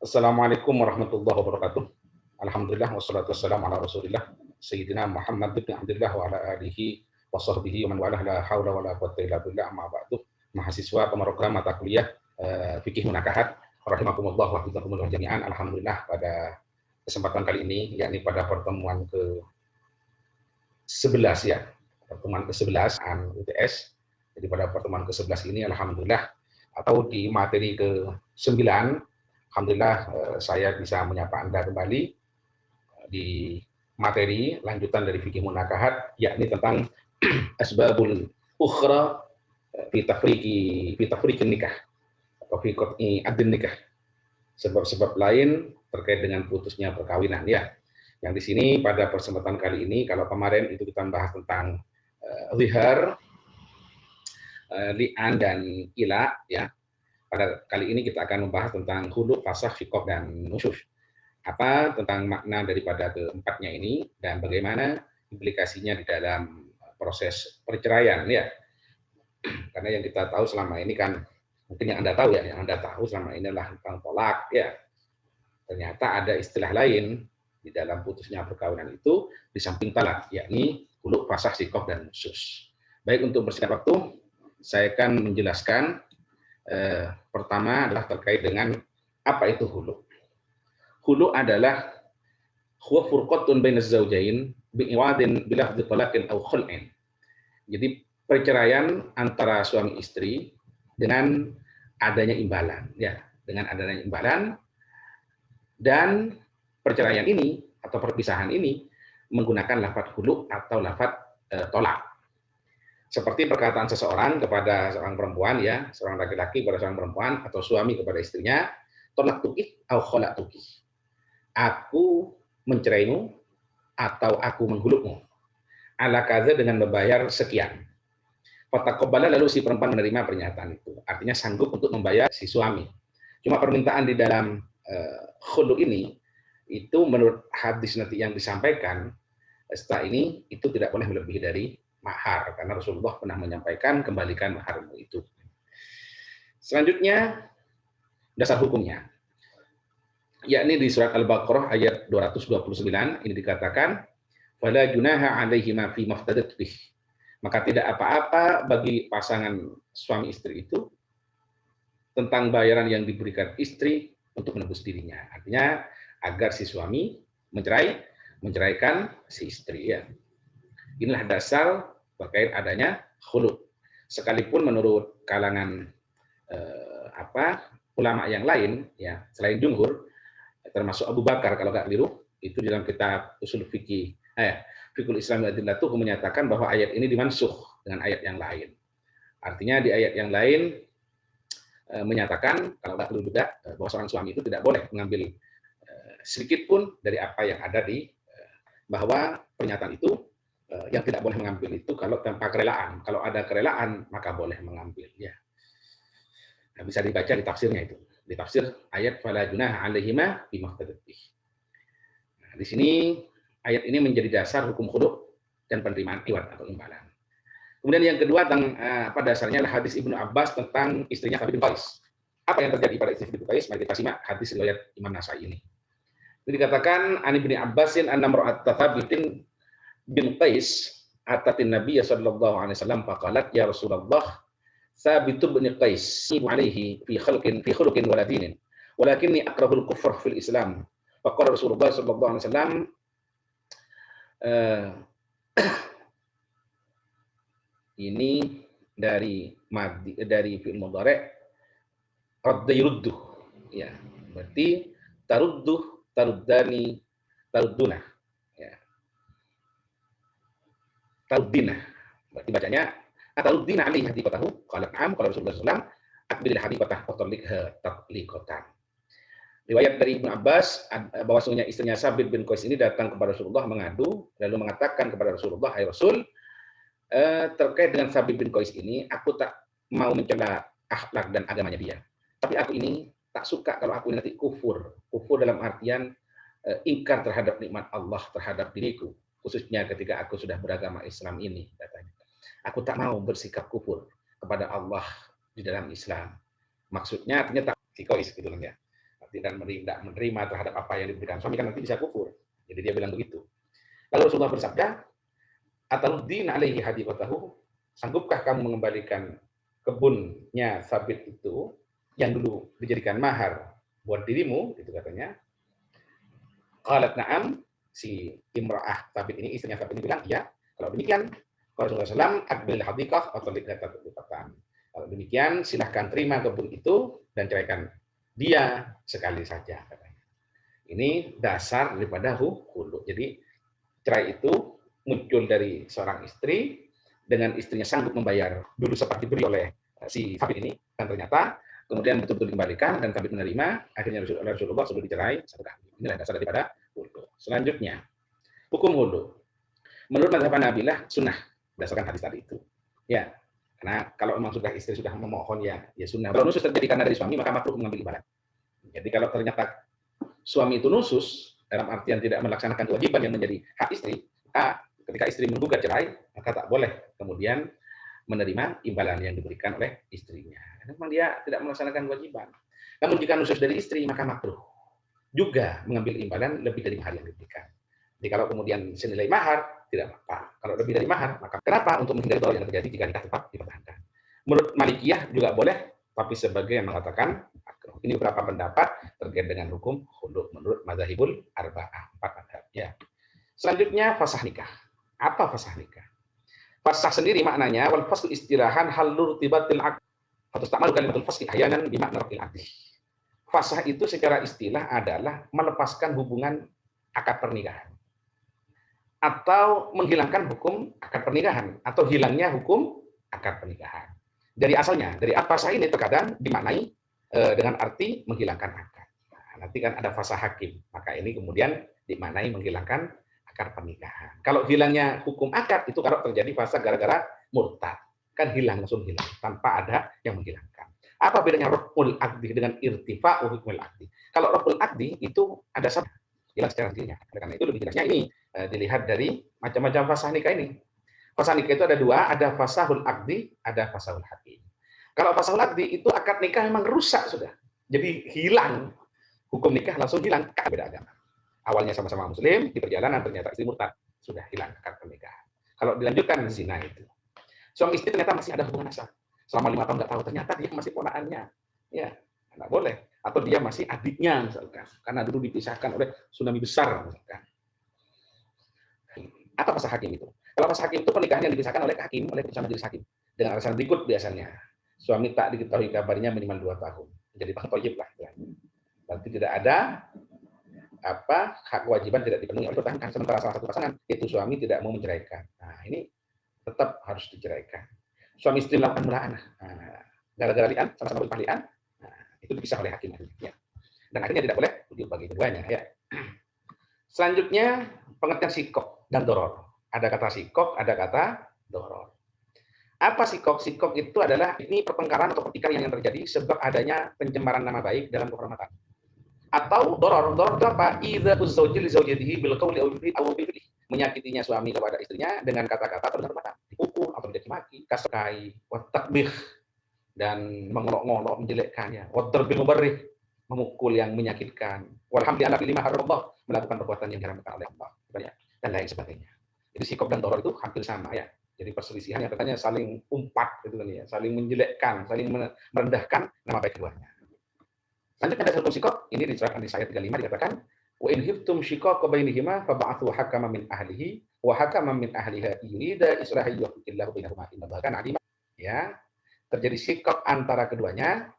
Assalamualaikum warahmatullahi wabarakatuh. Alhamdulillah wassalatu wassalamu ala Rasulillah Sayyidina Muhammad bin Abdullah wa ala alihi wa sahbihi wa man walah la haula wa la quwwata illa billah amma ba'du. Mahasiswa pemerogram mata kuliah Fikih Munakahat rahimakumullah wa hafizakumullah jami'an. Alhamdulillah pada kesempatan kali ini yakni pada pertemuan ke-11 ya. Pertemuan ke-11 UTS. Jadi pada pertemuan ke-11 ini alhamdulillah atau di materi ke-9 alhamdulillah saya bisa menyapa Anda kembali di materi lanjutan dari fikih munakahat yakni tentang asbabul ukhra fi tafriqin nikah atau fi qat'i adin nikah. Sebab-sebab lain terkait dengan putusnya perkawinan ya. Yang di sini pada kesempatan kali ini kalau kemarin itu kita bahas tentang zihar, li'an dan ila ya. Pada kali ini kita akan membahas tentang khulu, fasakh, fiqh, dan nusyuz. Apa tentang makna daripada keempatnya ini dan bagaimana implikasinya di dalam proses perceraian ya. Karena yang kita tahu selama ini kan mungkin yang Anda tahu ya, yang Anda tahu selama ini adalah tentang tolak ya. Ternyata ada istilah lain di dalam putusnya perkawinan itu di samping talak, yakni khulu, fasakh, fiqh, dan nusyuz. Baik, untuk bersingkat waktu saya akan menjelaskan pertama adalah terkait dengan apa itu hulu. Hulu adalah huwa furqatun bainaz zawjain bi'iwadin bilafdhi talaqin aw khul'in. Jadi perceraian antara suami istri dengan adanya imbalan ya, dengan adanya imbalan, dan perceraian ini atau perpisahan ini menggunakan lafaz hulu atau lafaz tolak. Seperti perkataan seseorang kepada seorang perempuan ya, seorang laki-laki kepada seorang perempuan atau suami kepada istrinya, tolaktuki au kholaktuki. Aku menceraimu atau aku menghulukmu. Ala kaza dengan membayar sekian. Fataqabbala, lalu si perempuan menerima pernyataan itu. Artinya sanggup untuk membayar si suami. Cuma permintaan di dalam khuluk ini itu menurut hadis nanti yang disampaikan setelah ini itu tidak boleh melebihi dari mahar, karena Rasulullah pernah menyampaikan kembalikan maharmu itu. Selanjutnya dasar hukumnya, yakni di surat Al-Baqarah ayat 229 ini dikatakan fala junaha alaihima fi maftadat bih, maka tidak apa-apa bagi pasangan suami istri itu tentang bayaran yang diberikan istri untuk menebus dirinya. Artinya agar si suami menceraikan si istri ya. Inilah dasar terkait adanya khulu. Sekalipun menurut kalangan ulama yang lain ya, selain jumhur, termasuk Abu Bakar kalau nggak keliru, itu dalam kitab usul fikih Fiqhul Islam Adillatuh menyatakan bahwa ayat ini dimansukh dengan ayat yang lain. Artinya di ayat yang lain menyatakan kalau nggak keliru juga bahwa seorang suami itu tidak boleh mengambil sedikit pun dari apa yang ada di bahwa pernyataan itu yang tidak boleh mengambil itu kalau tanpa kerelaan. Kalau ada kerelaan maka boleh mengambil ya. Nah, bisa dibaca di tafsirnya itu. Di tafsir ayat fala junaha alaihima bima tadabih. Nah, di sini ayat ini menjadi dasar hukum khulu dan penerimaan iwad atau imbalan. Kemudian yang kedua tentang apa dasarnya adalah hadis Ibnu Abbas tentang istrinya Thabit bin Qais. Apa yang terjadi pada istri Thabit bin Qais? Mari kita simak hadis riwayat Imam Nasai ini. Ini dikatakan An Ibnu Abbasin anna mar'at Thabitin bin Qais atatin Nabi sallallahu alaihi wasallam faqalat ya Rasulullah Thabit bin Qais alaihi fi khuluqin wala dinin walakinni akrahul kufr fil Islam. Faqala Rasulullah sallallahu alaihi wasallam ini dari fi'il mudhari' radda yuruddu ya, berarti taruddani tarudduna ya, taruddina, berarti bacanya ataruddina alaihi hadithatahu qala na'am qala Rasulullah sallallahu alaihi wasallam akbil hadithatah fatallikha tatliqatan. Riwayat dari Ibnu Abbas bahwasanya istrinya Sabit bin Qais ini datang kepada Rasulullah mengadu lalu mengatakan kepada Rasulullah, hai Rasul, terkait dengan Sabit bin Qais ini aku tak mau mencela akhlak dan agamanya dia, tapi aku ini tak suka kalau aku nanti kufur dalam artian ingkar terhadap nikmat Allah terhadap diriku, khususnya ketika aku sudah beragama Islam ini, katanya. Aku tak mau bersikap kufur kepada Allah di dalam Islam. Maksudnya artinya tak Qais gitu ya. tidak menerima terhadap apa yang diberikan suami kan nanti bisa kufur. Jadi dia bilang begitu. Lalu Rasulullah bersabda, "Ataruddin alaihi hadiqatahu?" Sanggupkah kamu mengembalikan kebunnya Sabit itu yang dulu dijadikan mahar buat dirimu, itu katanya. Qalat na'am, si imra'ah Sabit ini, istrinya Sabit ini bilang, "Iya." Kalau demikian, Rasulullah SAW, "Aqbil hadiqah atau liqatat liqatan." Kalau demikian, silahkan terima kebun itu dan ceraikan dia sekali saja, katanya. Ini dasar daripada hulu. Jadi cerai itu muncul dari seorang istri dengan istrinya sanggup membayar dulu sempat diberi oleh si Sabit ini, dan ternyata kemudian betul-betul dikembalikan dan Sabit menerima, akhirnya Rasulullah sudah dicerai satu kali. Inilah dasar daripada hulu. Selanjutnya, hukum hulu. Menurut mazhab Hanabilah sunnah berdasarkan hadis tadi itu. Ya, karena kalau memang sudah istri sudah memohon ya sunnah. Kalau nusus terjadi karena dari suami maka makruh mengambil imbalan. Jadi kalau ternyata suami itu nusus dalam artian tidak melaksanakan kewajiban yang menjadi hak istri, ketika istri menggugat cerai maka tak boleh kemudian menerima imbalan yang diberikan oleh istrinya. Karena memang dia tidak melaksanakan kewajiban. Namun jika nusus dari istri maka makruh juga mengambil imbalan lebih dari mahar yang diberikan. Jadi kalau kemudian senilai mahar tidak apa-apa. Kalau lebih dari mahar maka kenapa? Untuk menghindari dolar yang terjadi jika nikah tetap dipertahankan. Menurut Malikiyah juga boleh, tapi sebagai yang mengatakan makruh. Ini beberapa pendapat terkait dengan hukum khulu menurut mazhabul arba'ah, 4 mazhab ya. Selanjutnya fasah nikah. Apa fasah nikah? Fasah sendiri maknanya wal fasl istilahan halul tibatil aqd. Atau ta'malu kalimatul fasl ahyanan bimakna rafil aqd. Fasah itu secara istilah adalah melepaskan hubungan akad pernikahan atau menghilangkan hukum akad pernikahan atau hilangnya hukum akad pernikahan. Dari asalnya, dari fasah ini terkadang dimaknai dengan arti menghilangkan akad. Nah, nanti kan ada fasah hakim, maka ini kemudian dimaknai menghilangkan akad pernikahan. Kalau hilangnya hukum akad itu kalau terjadi fasah gara-gara murtad, kan hilang langsung hilang tanpa ada yang menghilangkan. Apa bedanya raf'ul aqdi dengan irtifa'u hukmil aqdi? Kalau raf'ul aqdi itu ada sabab jelas secara dirinya. Karena itu lebih jelasnya ini dilihat dari macam-macam fasah nikah ini. Fasah nikah itu ada dua, ada fasahul aqdi, ada fasahul hakim. Kalau fasahul aqdi itu akad nikah memang rusak sudah. Jadi hilang hukum nikah langsung hilang karena beda agama. Awalnya sama-sama muslim, di perjalanan ternyata istri murtad, sudah hilang akad pernikahan. Kalau dilanjutkan zina itu. Suami istri ternyata masih ada hubungan asal. Selama 5 tahun nggak tahu, ternyata dia masih ponakannya. Ya, nggak boleh. Atau dia masih adiknya misalkan, karena dulu dipisahkan oleh tsunami besar misalkan. Apa fasah hakim itu? Kalau fasah hakim itu pernikahan yang dipisahkan oleh hakim, oleh putusan majelis hakim. Dengan alasan berikut biasanya. Suami tak diketahui kabarnya minimal 2 tahun. Jadi toyib lah. Berarti tidak ada hak kewajiban tidak dipenuhi oleh pertahankan. Sementara salah satu pasangan, yaitu suami tidak mau menceraikan. Nah, ini tetap harus diceraikan. Suami istri melakukan mula'anah. Gara-gara li'an, sama-sama berli'an, itu dipisah oleh hakim. Ya. Dan akhirnya tidak boleh bagi keduanya. Ya. Selanjutnya, pengertian sikok dan doror. Ada kata sikok, ada kata doror. Apa sikok? Sikok itu adalah ini pertengkaran atau pertikaian yang terjadi sebab adanya pencemaran nama baik dalam kehormatan. Atau doror itu apa? Idza uzzawji li zawjatihi bil qawli aw bil fi'li. Menyakitinya suami kepada istrinya dengan kata-kata atau dengan perbuatan. Dipukul atau dicaci maki, kaskai, wa takbih dan mengolok-ngolok menjelekkannya. Wa darbil mubarrih, memukul yang menyakitkan. Walhamdulillah lima haramullah, melakukan perbuatan yang diharamkan oleh Allah. Dan lain sebagainya. Jadi sikok dan doror itu hampir sama ya. Jadi perselisihan yang katanya saling umpat gitu kan ya, saling menjelekkan, saling merendahkan nama baik keduanya. Selanjutnya ada satu sikok, ini dicerahkan di ayat 35 dikatakan, wa in khiftum shiqaqa bainihima fab'athu hakaman min ahlihi wa hakaman min ahliha yurida islahan yuwaffiqillahu bainahuma innallaha kana aliman. Ya, terjadi sikok antara keduanya,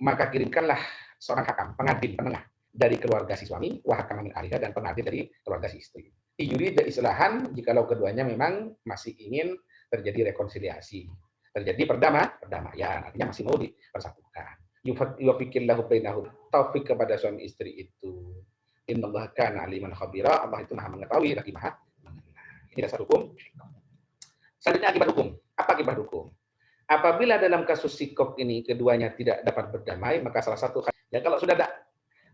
maka kirimkanlah seorang hakam, pengadil, penengah dari keluarga si suami, wa hakaman min ahliha dan pengadil dari keluarga si istri. Yurida islahan jikalau keduanya memang masih ingin terjadi rekonsiliasi, terjadi perdamaian, artinya masih mau dipersatukan. Yuwaffiqillahu bainahum, taufik kepada suami istri itu. Innallaha kana aliman khabira, Allah itu Maha mengetahui lagi Maha mengenal. Ini dasar hukum. Selanjutnya akibat hukum. Apa akibat hukum? Apabila dalam kasus sikok ini keduanya tidak dapat berdamai, maka salah satu ya kalau sudah ada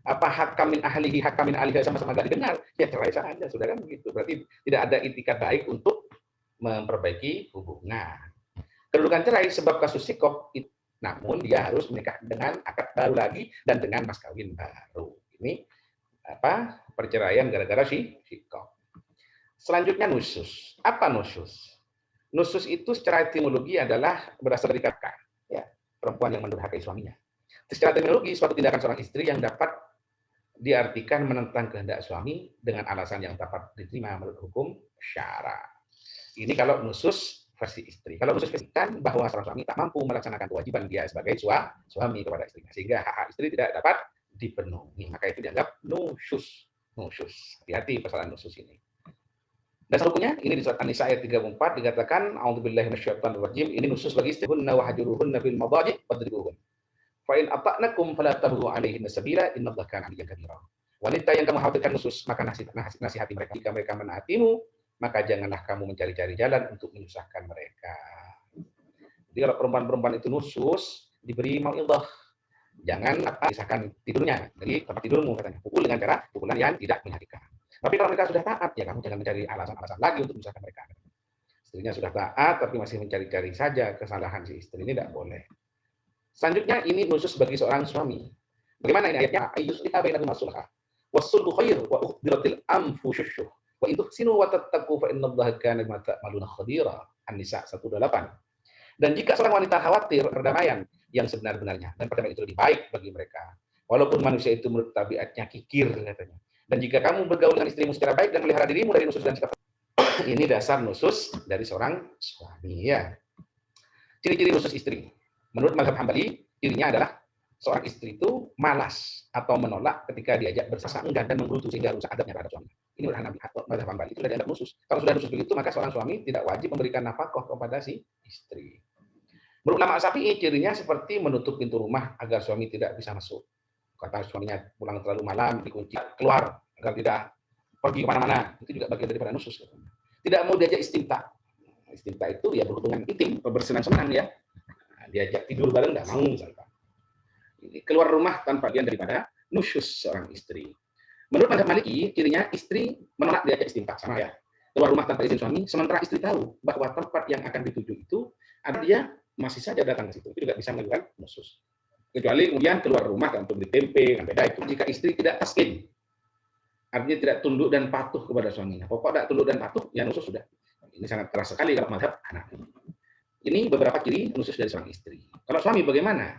hakam min ahlihi hakam min ahliha sama-sama enggak didengar, ya cerai saja, sudah kan begitu. Berarti tidak ada itikat baik untuk memperbaiki hubungan. Kedudukan cerai sebab kasus sikok namun dia harus menikah dengan akad baru lagi dan dengan mas kawin baru. Ini perceraian gara-gara syikok. Selanjutnya nusyuz. Apa nusyuz? Nusyuz itu secara etimologi adalah berasal dari kata ya, perempuan yang mendurhakai suaminya. Secara etimologi suatu tindakan seorang istri yang dapat diartikan menentang kehendak suami dengan alasan yang dapat diterima menurut hukum syara. Ini kalau nusyuz versi istri. Kalau nusyuz versi kan bahwa seorang suami tak mampu melaksanakan kewajiban dia sebagai suami kepada istrinya, sehingga hak istri tidak dapat dipenuhi, maka itu dianggap nusyuz. Nusyuz. Hati-hati persoalan nusyuz ini. Dan satunya ini di surat An-Nisa ayat 34 dikatakan a'udzubillahi minasyaitonirrajim, ini nusyuz bagi istri, hunna wahjuruhunna fil madaji' wadribuhun. Fa in ata'nakum fala tabghu 'alaihinna sabila innallaha kana 'aliyyan kabira. Wanita yang kamu khawatirkan nusyuz, maka nasihati mereka. Jika mereka menaatimu, maka janganlah kamu mencari-cari jalan untuk menyusahkan mereka. Jadi kalau perempuan-perempuan itu nusyuz, diberi mau'idhah. Jangan pisahkan tidurnya dari tempat tidurmu, katanya. Pukul dengan cara pukulan yang tidak menyakitkan. Tapi kalau mereka sudah taat, ya kamu jangan mencari alasan-alasan lagi untuk menyusahkan mereka. Istrinya sudah taat, tapi masih mencari-cari saja kesalahan si istri, ini tidak boleh. Selanjutnya, ini nusyuz bagi seorang suami. Bagaimana ini ayatnya? Ayyusliha bainakum as-sulha. Was-sulhu khair wa uhdiratil anfusyuh. Wa in tuhsinu wa tattaqu fa innallaha kana bima ta'maluna khabira. An-Nisa 128. Dan jika seorang wanita khawatir perdamaian yang sebenar-benarnya, dan perdamaian itu lebih baik bagi mereka. Walaupun manusia itu menurut tabiatnya kikir, katanya. Dan jika kamu bergaul dengan istrimu secara baik dan melihara dirimu dari nusyuz dan sikap, ini dasar nusyuz dari seorang suami, ya. Ciri-ciri nusyuz istri. Menurut mazhab Hambali, cirinya adalah seorang istri itu malas atau menolak ketika diajak bersasa enggan dan menggerutu sehingga rusak adabnya terhadap suami. Ini menurut mazhab Hambali, itu sudah dianggap nusyuz. Kalau sudah nusyuz begitu, maka seorang suami tidak wajib memberikan nafkah kepada si istri. Menurut ulama Syafi'i, cirinya seperti menutup pintu rumah agar suami tidak bisa masuk. Kata suaminya pulang terlalu malam, dikunci, keluar agar tidak pergi kemana-mana. Itu juga bagian daripada nusyuz. Tidak mau diajak istimta. Istimta itu ya berhubungan intim, bersenang-senang ya. Diajak tidur bareng nggak mau misalkan. Ini keluar rumah tanpa bagian daripada nusyuz seorang istri. Menurut mazhab Maliki, cirinya istri menolak diajak istimta, sama ya. Keluar rumah tanpa izin suami, sementara istri tahu bahwa tempat yang akan dituju itu ada dia masih saja datang ke situ. Itu juga bisa melakukan nusyuz. Kecuali kemudian keluar rumah untuk beli tempe, kan beda itu. Jika istri tidak taslim, artinya tidak tunduk dan patuh kepada suaminya. Pokok tidak tunduk dan patuh, ya nusyuz sudah. Ini sangat keras sekali kalau mazhab Hanafi. Ini beberapa ciri nusyuz dari seorang istri. Kalau suami bagaimana?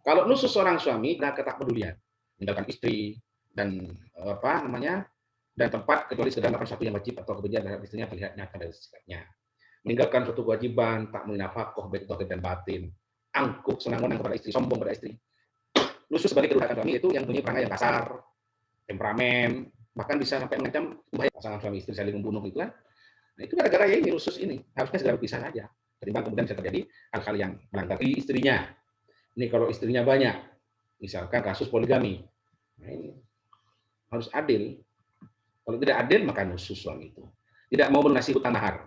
Kalau nusyuz seorang suami, ada ketakpedulian, meninggalkan istri dan dan tempat kecuali sekedar melakukan sesuatu yang wajib atau kebencian terhadap istrinya terlihat nyata dari sikapnya. Meninggalkan suatu kewajiban, tak menafkah baik zahir dan batin. Angkuh, senang-senang kepada istri, sombong kepada istri. Nusyuz sebagai kedurhakaan suami itu yang punya perangai yang kasar, temperamen, bahkan bisa sampai mengancam bahaya pasangan suami istri saling membunuh itu kan. Nah, itu gara-gara ya ini nusyuz ini, harusnya segera berpisah saja. Ketimbang kemudian bisa terjadi hal-hal yang melanggar istrinya. Ini kalau istrinya banyak, misalkan kasus poligami, nah ini harus adil. Kalau tidak adil maka nusyuz suami itu. Tidak mau melunasi hutang mahar.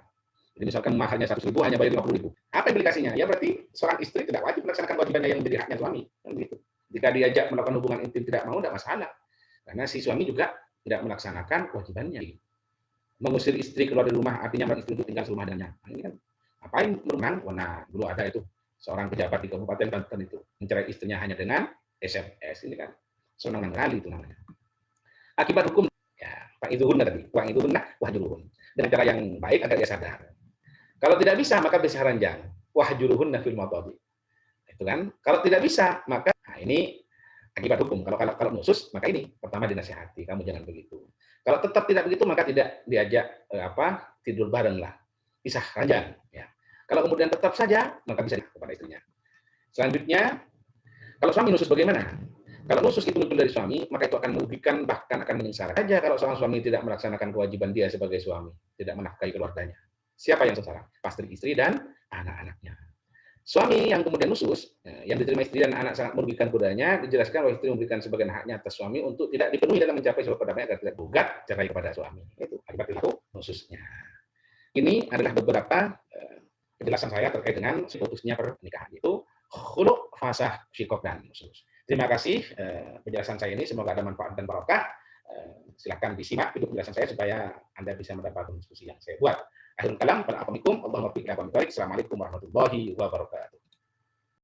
Jadi misalkan maharnya 100.000 hanya bayar 50.000. Apa implikasinya? Ya berarti seorang istri tidak wajib melaksanakan kewajibannya yang menjadi haknya suami. Gitu. Jika diajak melakukan hubungan intim tidak mau, tidak masalah. Karena si suami juga tidak melaksanakan kewajibannya. Mengusir istri keluar dari rumah artinya istri itu tinggal serumah dengannya. Nah, ini kan apain bermenang? Nah, dulu ada itu seorang pejabat di Kabupaten Banten itu mencerai istrinya hanya dengan SMS. Ini kan senang kali itu namanya. Akibat hukum ya, Pak itu tadi, uang itu wahjuruhun. Dengan cara yang baik agar dia sadar. Kalau tidak bisa, maka bisa ranjang. Wahjuruhunna fil madaji. Itu kan. Kalau tidak bisa, maka ini akibat hukum. Kalau nusyuz, maka ini pertama dinasihati, kamu jangan begitu. Kalau tetap tidak begitu, maka tidak diajak tidur bareng lah. Pisah ranjang. Ya. Kalau kemudian tetap saja, maka bisa kepada istrinya. Selanjutnya, kalau suami nusyuz bagaimana? Kalau nusyuz itu muncul dari suami, maka itu akan merugikan, bahkan akan menyengsarakan. Saja kalau seorang suami tidak melaksanakan kewajiban dia sebagai suami, tidak menafkahi keluarganya. Siapa yang sengsara? Pasti istri dan anak-anaknya. Suami yang kemudian nusyuz, yang diterima istri dan anak sangat merugikan keluarganya, dijelaskan bahwa istri memberikan sebagian haknya atas suami untuk tidak dipenuhi dalam mencapai sebuah perdamaian agar tidak gugat cerai kepada suami. Itu akibat perilaku nusyuznya. Ini adalah beberapa penjelasan saya terkait dengan putusnya pernikahan. Itu khulu, fasah, syikok, dan nusyuz. Terima kasih penjelasan saya ini, semoga ada manfaat dan barokah. Silakan disimak video penjelasan saya supaya Anda bisa mendapatkan diskusi yang saya buat. Akhirul kalam, assalamualaikum warahmatullahi wabarakatuh.